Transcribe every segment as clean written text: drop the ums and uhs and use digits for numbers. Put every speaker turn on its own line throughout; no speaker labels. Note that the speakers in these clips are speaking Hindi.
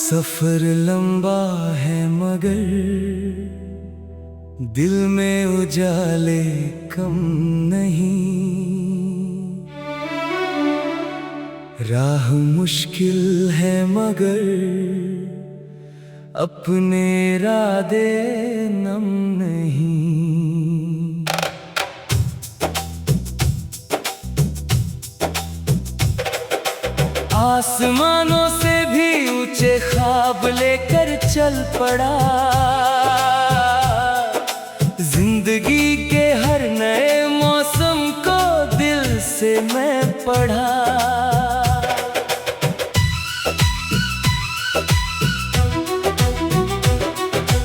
सफर लंबा है मगर दिल में उजाले कम नहीं। राह मुश्किल है मगर अपने इरादे नम नहीं। आसमानों से भी ऊंचे ख्वाब लेकर चल पड़ा, जिंदगी के हर नए मौसम को दिल से मैं पढ़ा।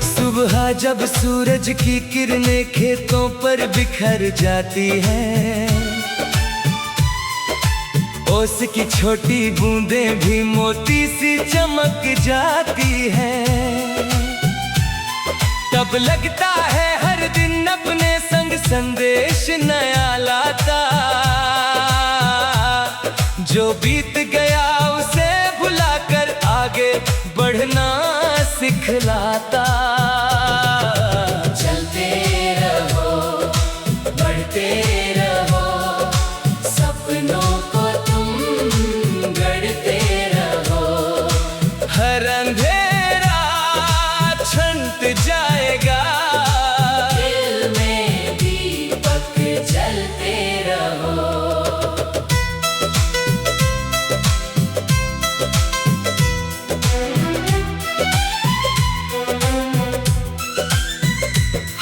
सुबह जब सूरज की किरणें खेतों पर बिखर जाती है, ओस की छोटी बूंदें भी मोती सी चमक जाती हैं। तब लगता है हर दिन अपने संग संदेश नया लाता, जो बीत गया उसे भुलाकर आगे बढ़ना सिखलाता।
चलते रहो, बढ़ते रहो, सपनों को तुम गढ़ते रहो।
हर अंधेरा छंट जाएगा,
दिल में दीपक जलते रहो।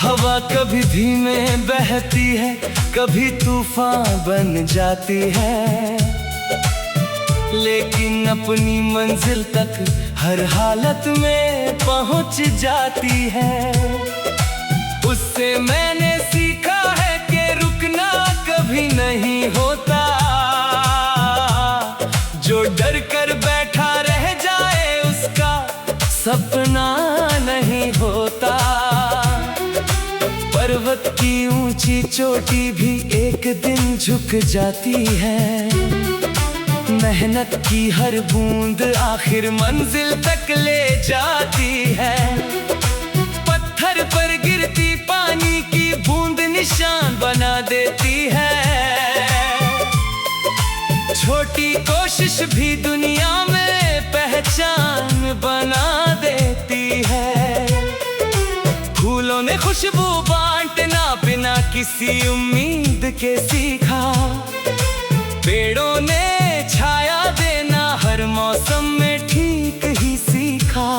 हवा कभी धीमे बहती है, कभी तूफान बन जाती है, लेकिन अपनी मंजिल तक हर हालत में पहुंच जाती है। उससे मैंने सीखा है कि रुकना कभी नहीं होता, जो डर कर बैठा रह जाए उसका सपना नहीं होता। पर्वत की ऊंची चोटी भी एक दिन झुक जाती है, मेहनत की हर बूंद आखिर मंजिल तक ले जाती है। पत्थर पर गिरती पानी की बूंद निशान बना देती है, छोटी कोशिश भी दुनिया में पहचान बना देती है। फूलों ने खुशबू बांटना बिना किसी उम्मीद के सीखा, पेड़ों ने छाया देना हर मौसम में ठीक ही सीखा।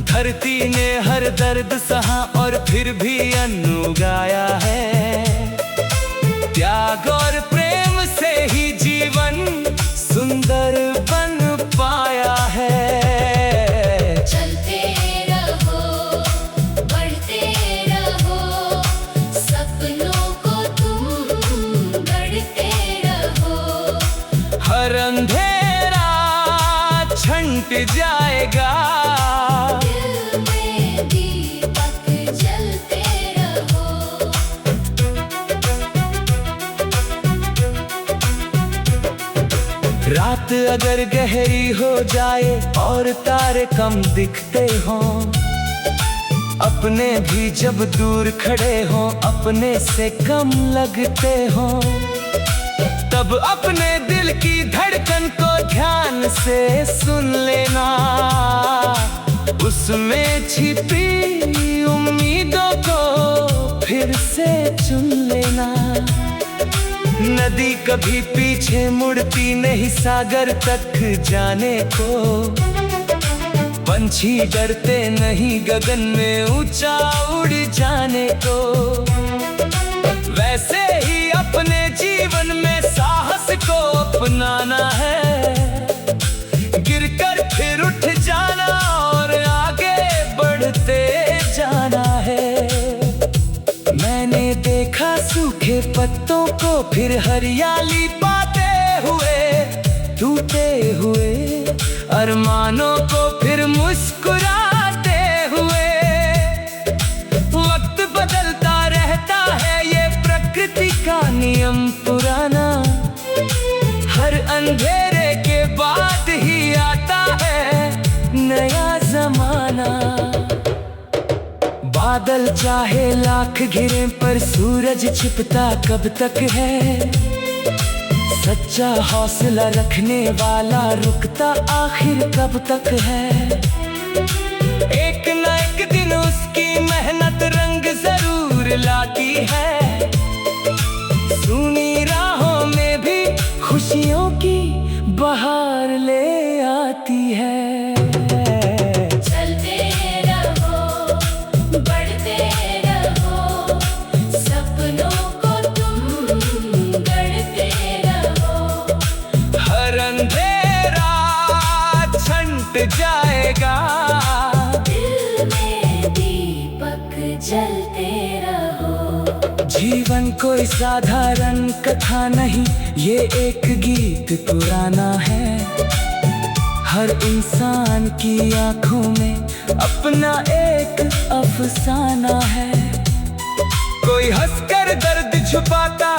धरती ने हर दर्द सहा और फिर भी अन्न उगाया है, त्याग और प्रेम से ही जीवन सुंदर बन पाया है। हर अंधेरा छंट जाएगा,
दिल में दीपक जलते रहो।
रात अगर गहरी हो जाए और तारे कम दिखते हों, अपने भी जब दूर खड़े हों, अपने से कम लगते हों, तब अपने दिल की धड़कन को ध्यान से सुन लेना। उसमें छिपी उम्मीदों को फिर से चुन लेना। नदी कभी पीछे मुड़ती नहीं सागर तक जाने को, पंछी डरते नहीं गगन में ऊंचा उड़ जाने को। वैसे ही अपने जीवन में साहस को अपनाना है, गिरकर फिर उठ जाना और आगे बढ़ते जाना है। मैंने देखा सूखे पत्तों को फिर हरियाली पाते हुए, टूटे हुए अरमानों को फिर मुस्कुराते हुए। वक्त बदलता रहता है, ये प्रकृति का नियम पुराना, हर अंधेरे के बाद ही आता है नया बादल चाहे लाख घिरे पर सूरज छिपता कब तक है। सच्चा हौसला रखने वाला रुकता आखिर कब तक है। एक न एक दिन उसकी मेहनत रंग जरूर लाती है। सुनी राहों में भी खुशियों की बहार ले आती है। जाएगा
दिल में दीपक जलते रहो।
जीवन कोई साधारण कथा नहीं, ये एक गीत पुराना है। हर इंसान की आंखों में अपना एक अफसाना है। कोई हंसकर दर्द छुपाता,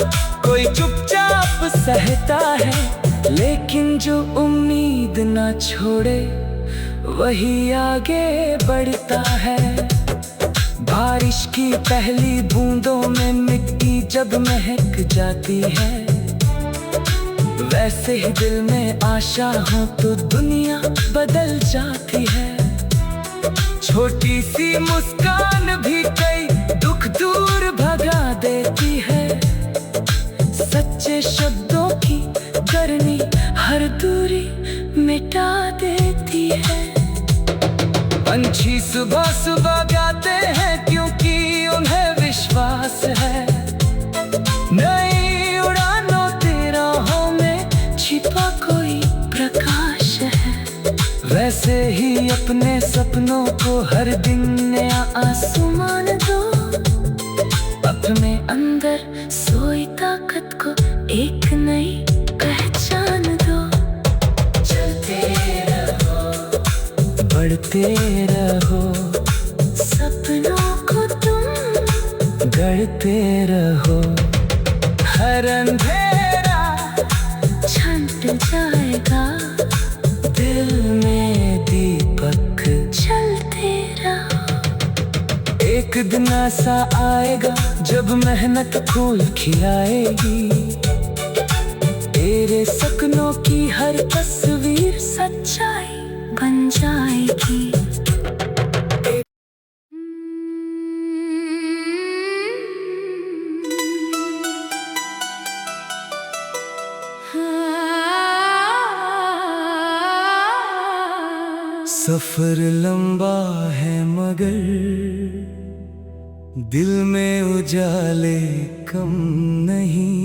कोई चुपचाप सहता है। लेकिन जो उम्मीद ना छोड़े वही आगे बढ़ता है। बारिश की पहली बूंदों में मिट्टी जब महक जाती है, वैसे ही दिल में आशा हो तो दुनिया बदल जाती है। छोटी सी मुस्कान भी कई दुख दूर भगा देती है। सच्चे शब्दों की करनी हर दूरी मिटा देती है। पंछी सुबह सुबह गाते हैं क्योंकि उन्हें विश्वास है। नई उड़ानों तेराहों में छिपा कोई प्रकाश है। वैसे ही अपने सपनों को हर दिन नया आसमान दो। अपने अंदर सोई ताकत को एक नई पहचान दो। चलते रहो, बढ़ते रहो, सपनों को तुम गढ़ते रहो। हर अंधेरा छंट जाएगा, दिल में दीपक जलते रहो। एक दिन ऐसा आएगा जब मेहनत फूल खिलाएगी। तेरे सपनों की हर तस्वीर सच्चाई बन जाएगी। सफर लंबा है मगर दिल में उजाले कम नहीं।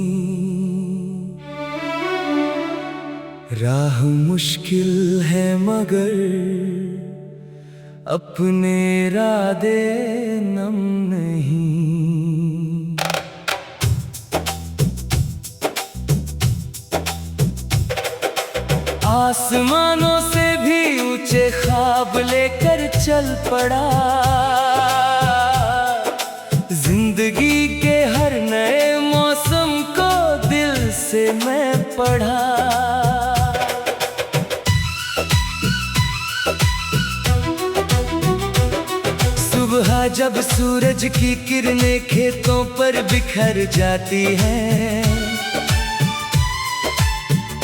राह मुश्किल है मगर अपने इरादे नम नहीं। आसमानों से भी ऊंचे ख्वाब लेकर चल पड़ा। जिंदगी के हर नए मौसम को दिल से मैं पढ़ा। सुबह जब सूरज की किरणें खेतों पर बिखर जाती हैं,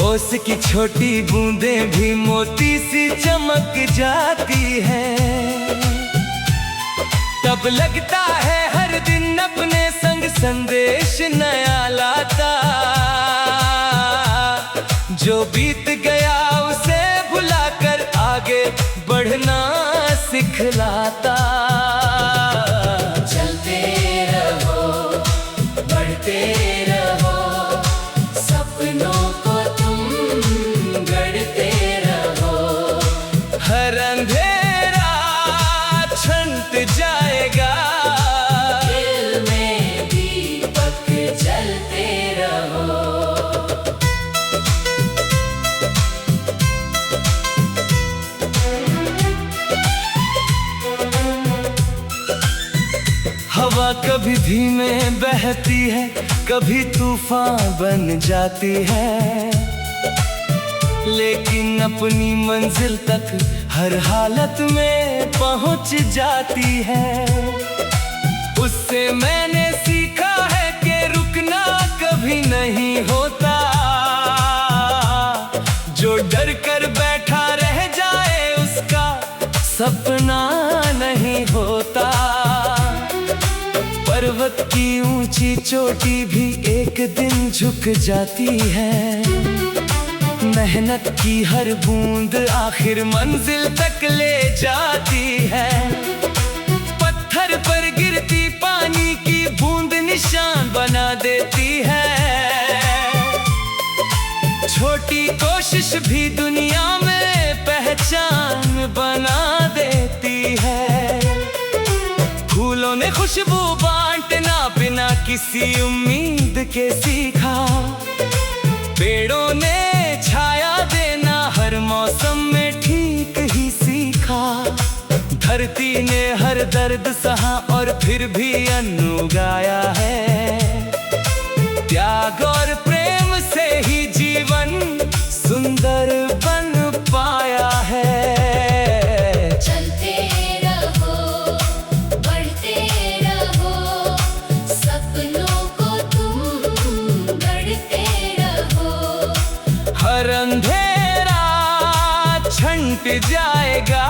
ओस की छोटी बूंदें भी मोती सी चमक जाती हैं। तब लगता है हर दिन अपने संग संदेश नया लाता। जो बीत गया उसे भुलाकर आगे बढ़ना सिखलाता।
चलते रहो, बढ़ते रहो, सपनों को तुम गढ़ते रहो।
हर अंधेरा छंट जाएगा,
दिल में दीपक जलते रहो।
हवा कभी धीमे बहती है, कभी तूफान बन जाती है। लेकिन अपनी मंजिल तक हर हालत में पहुंच जाती है। उससे मैंने सीखा है कि रुकना कभी नहीं होता। जो डर कर बैठा रह जाए उसका सपना नहीं होता। पर्वत की ऊंची चोटी भी एक दिन झुक जाती है। मेहनत की हर बूंद आखिर मंजिल तक ले जाती है। पत्थर पर गिरती पानी की बूंद निशान बना देती है। छोटी कोशिश भी दुनिया में पहचान बना देती है। फूलों ने खुशबू बांटना बिना किसी उम्मीद के सीखा। पेड़ों ने छाया देना हर मौसम में ठीक ही सीखा। धरती ने हर दर्द सहा और फिर भी अन्न उगाया है। त्याग और प्रेम से ही जीवन सुंदर बन पाया है।
चलते रहो, बढ़ते रहो, सपनों को तुम गढ़ते रहो।
हर अंधेरा छंट जाएगा।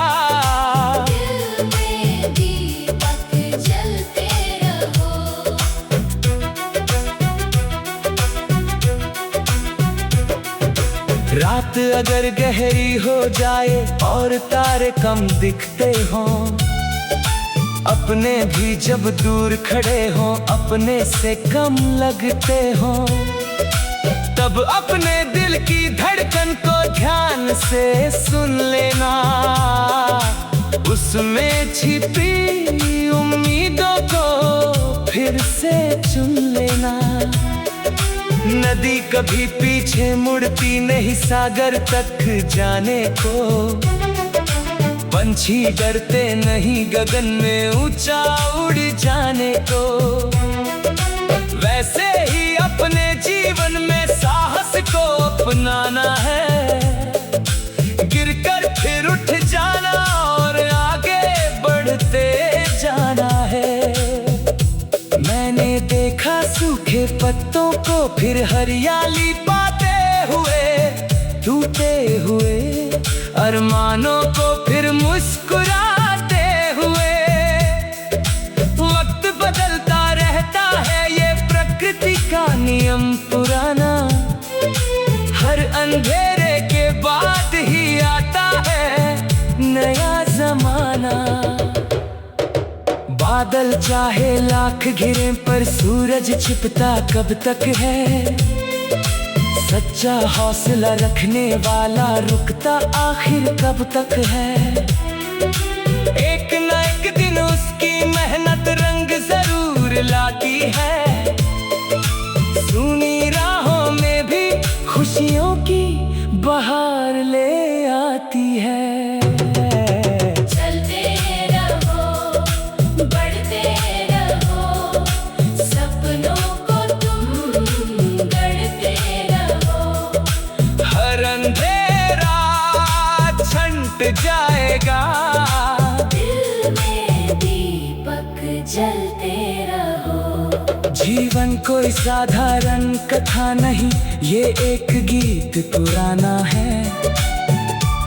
दिल में दीपक जलते रहो।
रात अगर गहरी हो जाए और तारे कम दिखते हों, अपने भी जब दूर खड़े हों अपने से कम लगते हों, तब अपने दिल की धड़कन को ध्यान से सुन लेना। उसमें छिपी उम्मीदों को फिर से चुन लेना। नदी कभी पीछे मुड़ती नहीं सागर तक जाने को। पंछी डरते नहीं गगन में ऊंचा उड़ जाने को। वैसे ही अपने जीवन में साहस को अपनाना है। गिरकर फिर उठ जाना और आगे बढ़ते जाना है। मैंने देखा सूखे पत्तों को फिर हरियाली पाते हुए, टूटे हुए अरमानों को फिर मुस्कुराते हुए। वक्त बदलता रहता है ये प्रकृति का नियम पुराना। हर अंधेरे के बाद ही आता है नया जमाना। बादल चाहे लाख घिरे पर सूरज छिपता कब तक है। सच्चा हौसला रखने वाला रुकता आखिर कब तक है। एक न एक दिन उसकी मेहनत रंग जरूर लाती है। सुनी राहों में भी खुशियों की बहार ले आती है। जाएगा
दिल में दीपक जलते रहो।
जीवन कोई साधारण कथा नहीं, ये एक गीत पुराना है।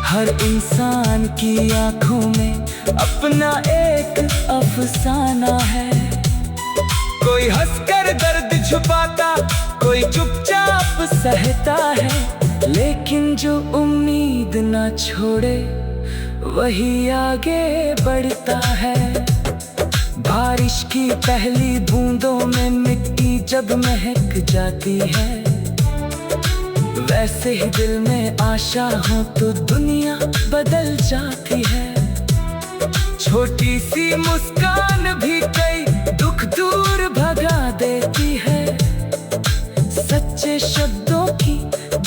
हर इंसान की आंखों में अपना एक अफसाना है। कोई हंसकर दर्द छुपाता, कोई चुपचाप सहता है। लेकिन जो उम्मीद ना छोड़े वही आगे बढ़ता है। बारिश की पहली बूंदों में मिट्टी जब महक जाती है, वैसे ही दिल में आशा हो तो दुनिया बदल जाती है। छोटी सी मुस्कान भी कई दुख दूर भगा देती है। सच्चे शब्दों की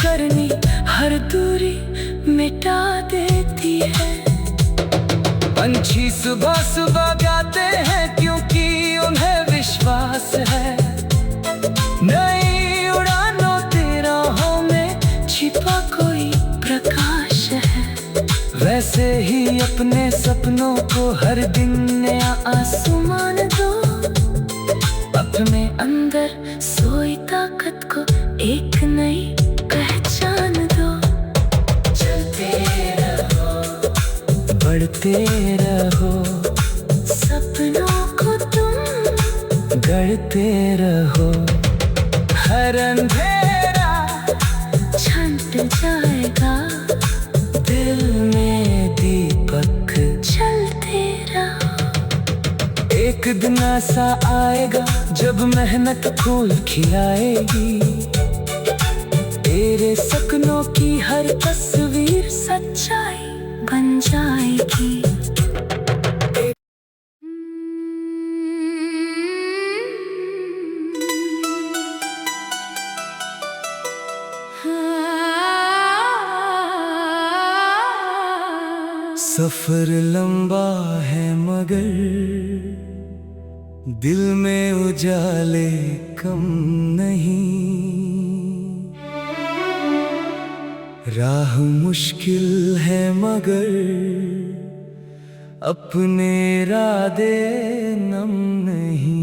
गर्मी हर दूरी मिटा देती है। पंछी सुबह सुबह गाते हैं क्योंकि उन्हें विश्वास है। नई उड़ानों की राहों में छिपा कोई प्रकाश है। वैसे ही को हर दिन नया आसमान दो, अपने अंदर सोई ताकत को एक नई पहचान दो। चलते रहो, बढ़ते रहो, सपनों को तुम गढ़ते रहो। हर अंधेरा छंट जाएगा, दिल में दीपक जलते रहो। एक दिन ऐसा आएगा जब मेहनत फूल खिलाएगी, तेरे सपनों की हर तस्वीर सच्चाई बन जाएगी। सफर लंबा है मगर दिल में उजाले कम नहीं, राह मुश्किल है मगर अपने इरादे नम नहीं।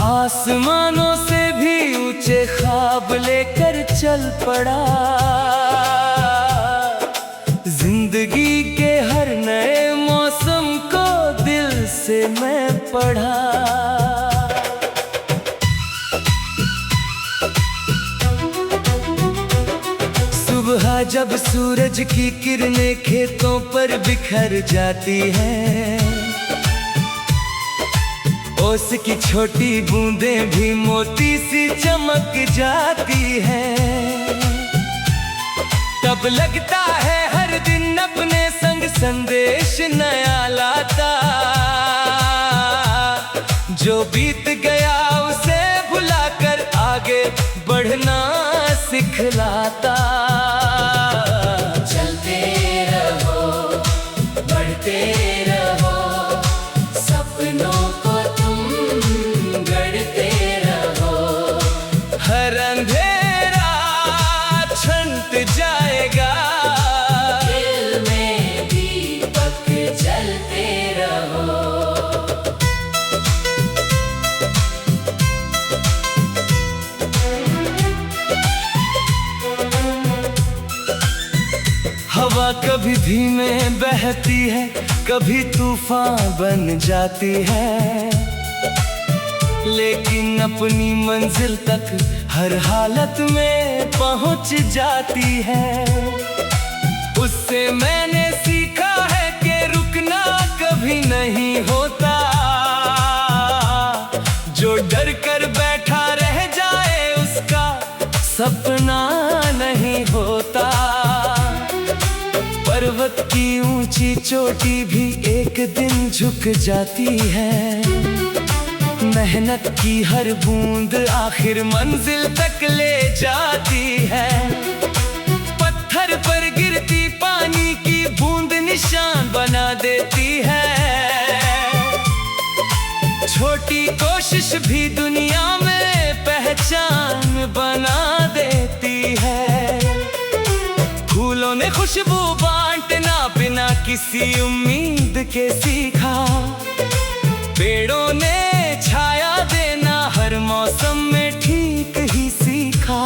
आसमानों से भी ऊंचे ख्वाब लेकर चल पड़ा, जिंदगी के हर नए मौसम को दिल से मैं पढ़ा। सुबह जब सूरज की किरणें खेतों पर बिखर जाती हैं, ओस की छोटी बूंदें भी मोती सी चमक जाती हैं। तब लगता है हर दिन अपने संग संदेश नया लाता, जो बीत गया उसे भुलाकर आगे बढ़ना सिखलाता। चलते रहो, बढ़ते रहो, सपनों को तुम गढ़ते रहो। हर अंधेरा छंट जाएगा, दिल में दीपक जलते रहो। हवा कभी धीमे बहती है, कभी तूफान बन जाती है, लेकिन अपनी मंजिल तक हर हालत में पहुंच जाती है। उससे मैंने सीखा है कि रुकना कभी नहीं होता, जो डर कर बैठा रह जाए उसका सपना नहीं होता। पर्वत की ऊंची चोटी भी एक दिन झुक जाती है, मेहनत की हर बूंद आखिर मंजिल तक ले जाती है। पत्थर पर गिरती पानी की बूंद निशान बना देती है, छोटी कोशिश भी दुनिया में पहचान बना देती है। फूलों ने खुशबू बांटना बिना किसी उम्मीद के सीखा, पेड़ों ने छाया देना हर मौसम में ठीक ही सीखा।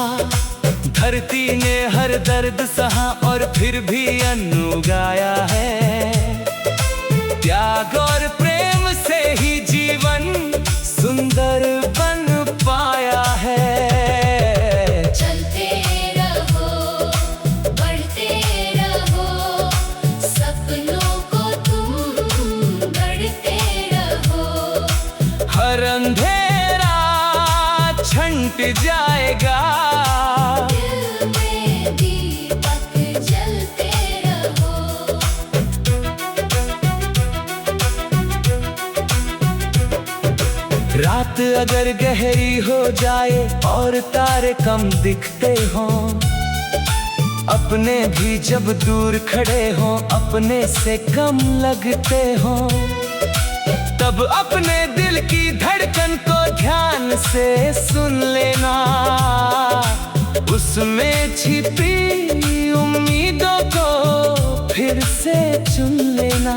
धरती ने हर दर्द सहा और फिर भी अन्न उगाया है, त्याग और प्रेम से ही जीवन सुंदर बन पाया है। हर अंधेरा छंट जाएगा,
दिल में दीपक जलते रहो।
रात अगर गहरी हो जाए और तारे कम दिखते हों, अपने भी जब दूर खड़े हों अपने से कम लगते हों, तब अपने दिल की धड़कन को ध्यान से सुन लेना। उसमें छिपी उम्मीदों को फिर से चुन लेना।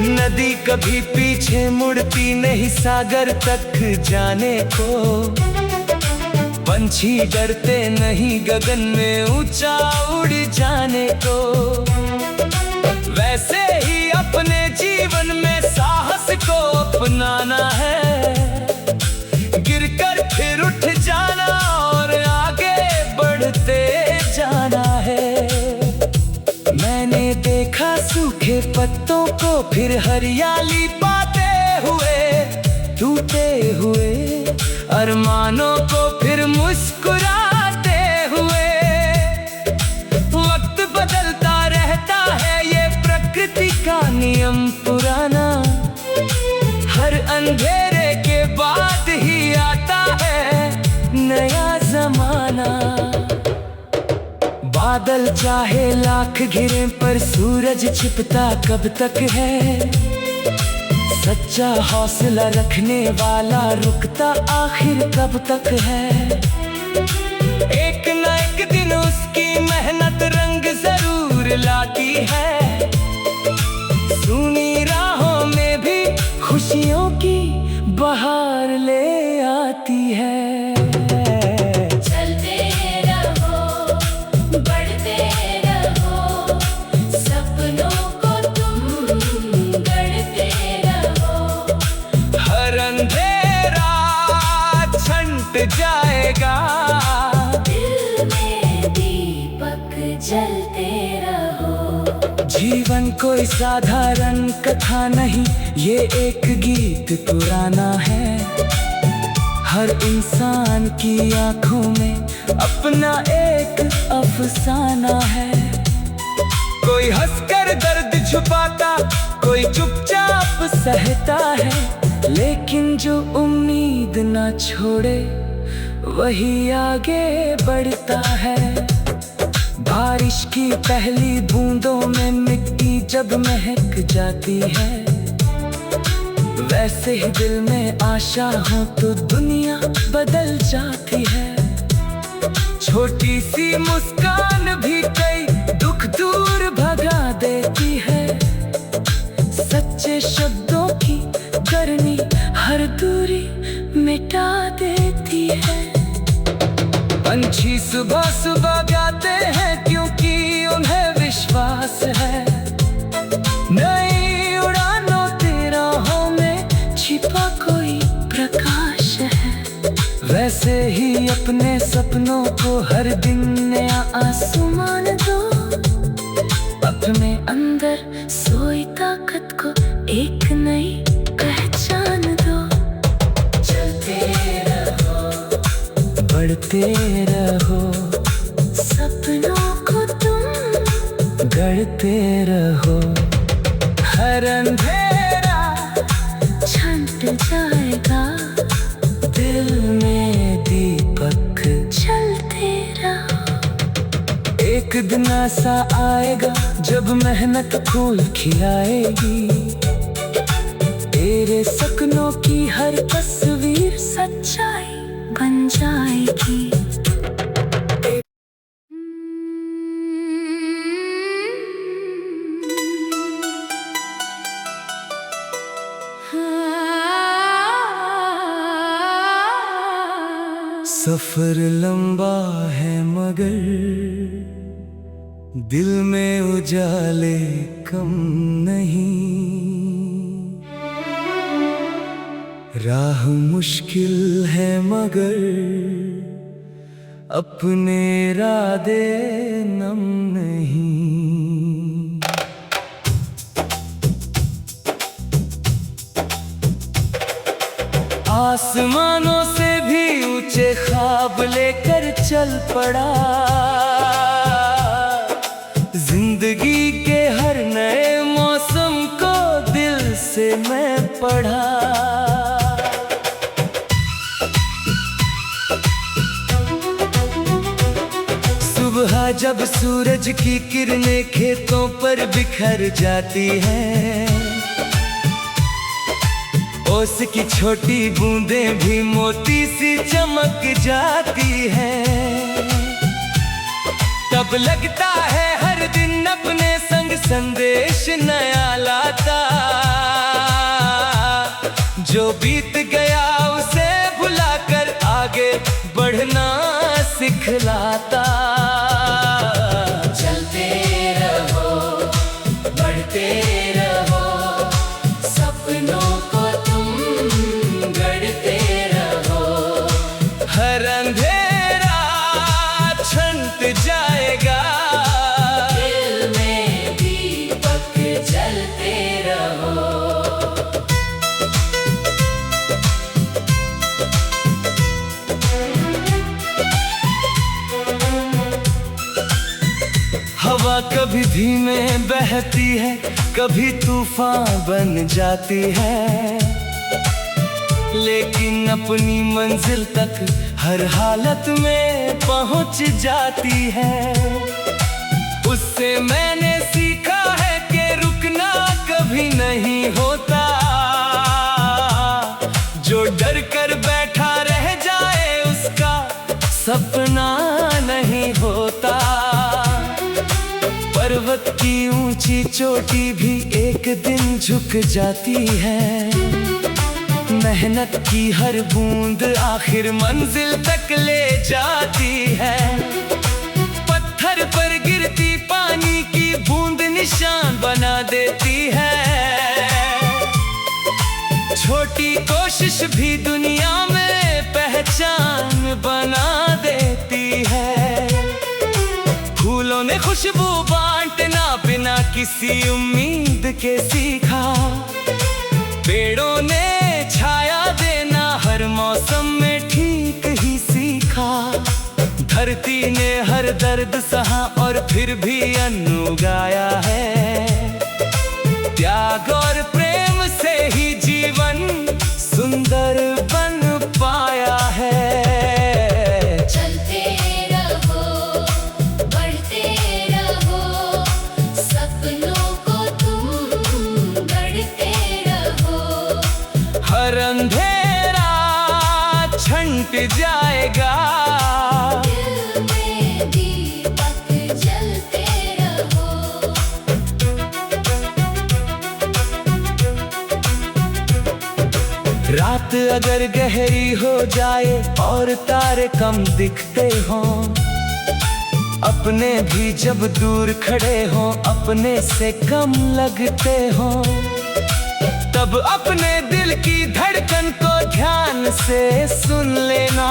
नदी कभी पीछे मुड़ती नहीं सागर तक जाने को। पंछी डरते नहीं गगन में ऊंचा उड़ जाने को। वैसे ही अपने जीवन में साहस को अपनाना है। गिरकर फिर उठ जाना और आगे बढ़ते जाना है। मैंने देखा सूखे पत्तों को फिर हरियाली पाते हुए, टूटे हुए अरमानों को फिर मुस्कुराते हुए। वक्त बदलता रहता है, ये प्रकृति का नियम पुराना। हर अंधेरे के बाद ही आता है नया जमाना। बादल चाहे लाख घिरे पर सूरज छिपता कब तक है। सच्चा हौसला रखने वाला रुकता आखिर कब तक है। एक न एक दिन उसकी मेहनत रंग जरूर लाती है। सुनी राहों में भी खुशियों की बहार ले आती है।
चलते रहो, बढ़ते रहो, सपनों को तुम गढ़ते रहो।
हर अंधेरा छंट जाएगा,
दिल में दीपक जलते रहो।
जीवन कोई साधारण कथा नहीं, ये एक गीत पुराना है। हर इंसान की आंखों में अपना एक अफसाना है। कोई हंसकर दर्द छुपाता, कोई चुपचाप सहता है। लेकिन जो उम्मीद ना छोड़े वही आगे बढ़ता है। बारिश की पहली बूंदों में मिट्टी जब महक जाती है, वैसे ही दिल में आशा हो तो दुनिया बदल जाती है। छोटी सी मुस्कान भी कई दुख दूर भगा देती है। सच्चे शब्दों की गर्मी हर दूरी मिटा देती है। पंछी सुबह सुबह गाते हैं क्योंकि उन्हें विश्वास है। नई उड़ानों की राहों में छिपा कोई प्रकाश है। वैसे ही अपने सपनों को हर दिन नया आसमान दो। अपने अंदर सोई ताकत को एक नई पहचान दो। चलते रहो, बढ़ते रहो, सपनों को तुम गढ़ते रहो। हर अंधेरा छंट जाएगा, दिल में दीपक जलते रहो। एक दिन ऐसा आएगा जब मेहनत फूल खिलाएगी। तेरे सपनों की हर तस्वीर सच्चाई बन जाएगी। सफर लंबा है मगर दिल में उजाले कम नहीं। राह मुश्किल है मगर अपने इरादे नम नहीं। आसमानों से भी ऊंचे ख्वाब लेकर चल पड़ा। जिंदगी के हर नए मौसम को दिल से मैं पढ़ा। सुबह जब सूरज की किरणें खेतों पर बिखर जाती हैं, ओस की छोटी बूंदें भी मोती सी चमक जाती हैं। तब लगता है हर दिन अपने संग संदेश नया लाता, जो बीत गया उसे भुलाकर आगे बढ़ना सिखलाता।
चलते रहो, बढ़ते रहो, सपनों को तुम गढ़ते रहो।
हर अंधेरा छंट जाएगा,
दिल में दीपक जलते रहो।
हवा कभी धीमे बहती है, कभी तूफान बन जाती है, लेकिन अपनी मंजिल तक हर हालत में पहुंच जाती है। उससे मैंने सीखा है कि रुकना कभी नहीं होता, जो डर कर बैठा रह जाए उसका सपना नहीं होता। पर्वत की ऊंची चोटी भी एक दिन झुक जाती है, मेहनत की हर बूंद आखिर मंजिल तक ले जाती है। पत्थर पर गिरती पानी की बूंद निशान बना देती है, छोटी कोशिश भी दुनिया में पहचान बना देती है। फूलों ने खुशबू बांटना बिना किसी उम्मीद के सीखा, पेड़ों ने छाया देना हर मौसम में ठीक ही सीखा। धरती ने हर दर्द सहा और फिर भी अन्न उगाया है, त्याग और प्रेम से ही जीवन सुंदर बन पाया है।
चलते रहो, बढ़ते रहो, सपनों को तुम गढ़ते रहो।
हर अंधेरा छंट जाएगा,
दिल में दीपक जलते रहो।
रात अगर गहरी हो जाए और तारे कम दिखते हों, अपने भी जब दूर खड़े हों अपने से कम लगते हों, तब अपने दिल की धड़कन को ध्यान से सुन लेना,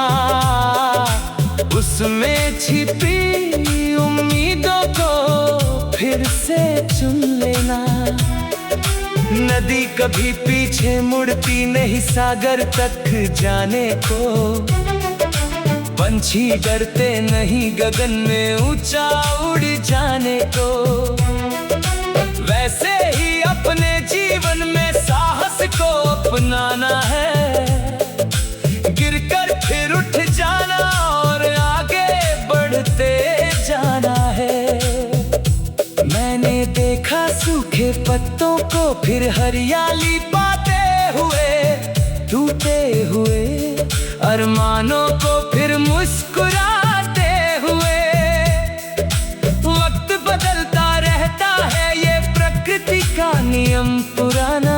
उसमें छिपी उम्मीदों को फिर से चुन लेना। नदी कभी पीछे मुड़ती नहीं सागर तक जाने को, पंछी डरते नहीं गगन में ऊंचा उड़ जाने को। वैसे ही अपने जीवन में साहस को अपनाना है, गिरकर फिर उठ जाना और आगे बढ़ते जाना है। मैंने देखा सूखे पत्तों को फिर हरियाली पाते हुए, टूटे हुए अरमानों को फिर मुस्कुराते हुए। वक्त बदलता रहता है ये प्रकृति का नियम पुराना,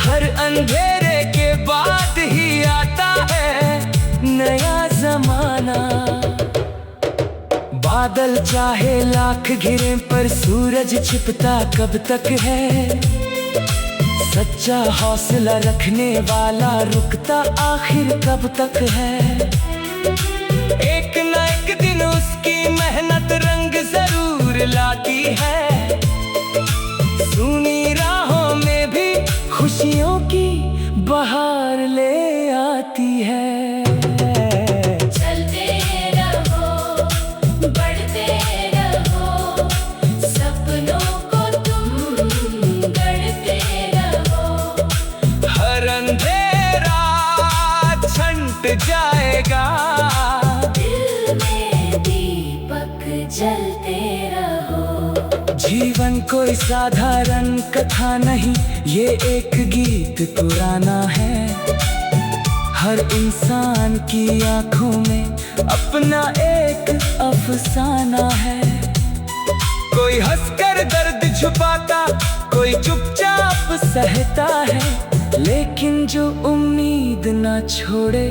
हर अंधेरे के बाद ही आता है नया जमाना। बादल चाहे लाख घिरे पर सूरज छिपता कब तक है, सच्चा हौसला रखने वाला रुकता आखिर कब तक है। एक न एक दिन उसकी मेहनत रंग जरूर लाती है, सुनी राहों में भी खुशियों की बहार ले आती है। जाएगा,
दिल में दीपक जलते रहो।
जीवन कोई साधारण कथा नहीं, ये एक गीत पुराना है। हर इंसान की आंखों में अपना एक अफसाना है। कोई हंसकर दर्द छुपाता, कोई चुपचाप सहता है, लेकिन जो उम्मीद ना छोड़े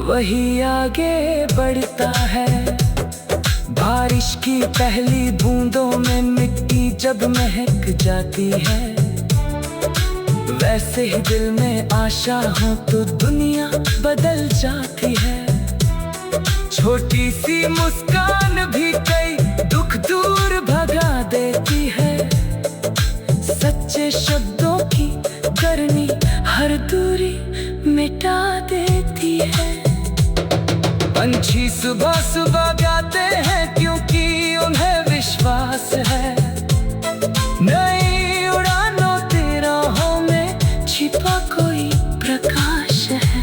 वही आगे बढ़ता है। बारिश की पहली बूंदों में मिट्टी जब महक जाती है, वैसे ही दिल में आशा हो तो दुनिया बदल जाती है। छोटी सी मुस्कान भी कई दुख दूर भगा देती है। सच्चे शब्दों की करनी हर दूरी मिटा देती है। पंछी सुबह सुबह गाते हैं क्योंकि उन्हें विश्वास है, नई उड़ानों की राहों में छिपा कोई प्रकाश है।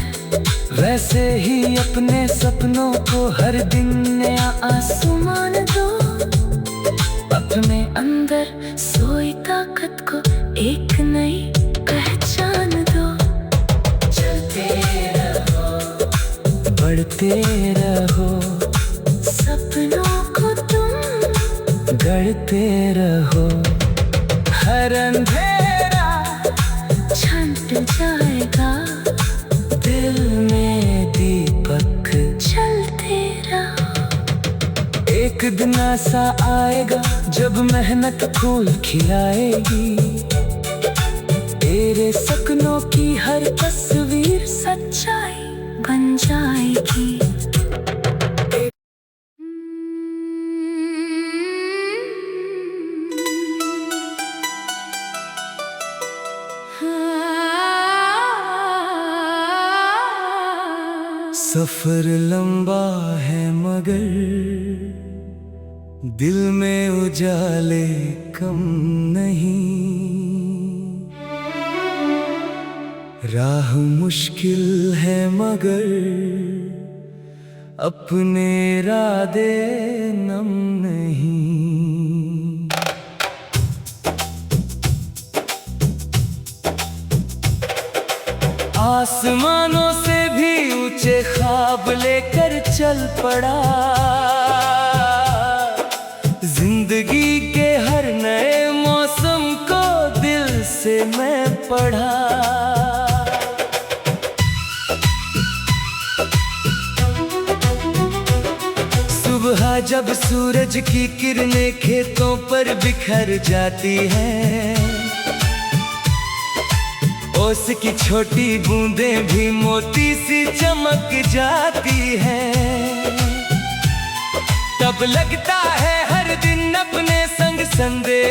वैसे ही अपने सपनों को हर दिन नया आसमान दो, अपने अंदर सोई ताकत को एक नई पहचान दो। चलते रहो, बढ़ते रहो, सपनों को तुम गढ़ते रहो। हर अंधेरा छंट जाएगा, दिल में दीपक जलते रहो। एक दिन ऐसा आएगा जब मेहनत फूल खिलाएगी, तेरे सपनों की हर तस्वीर सच्चाई बन जाएगी। सफर लंबा है मगर दिल में उजाले कम नहीं। राह मुश्किल है मगर अपने इरादे नम नहीं। आसमानों से भी ऊंचे ख्वाब लेकर चल पड़ा, जिंदगी के हर नए मौसम को दिल से मैं पढ़ा। सुबह जब सूरज की किरणें खेतों पर बिखर जाती है, ओस की छोटी बूंदें भी मोती सी चमक जाती है। तब लगता है हर दिन अपने संग संदेश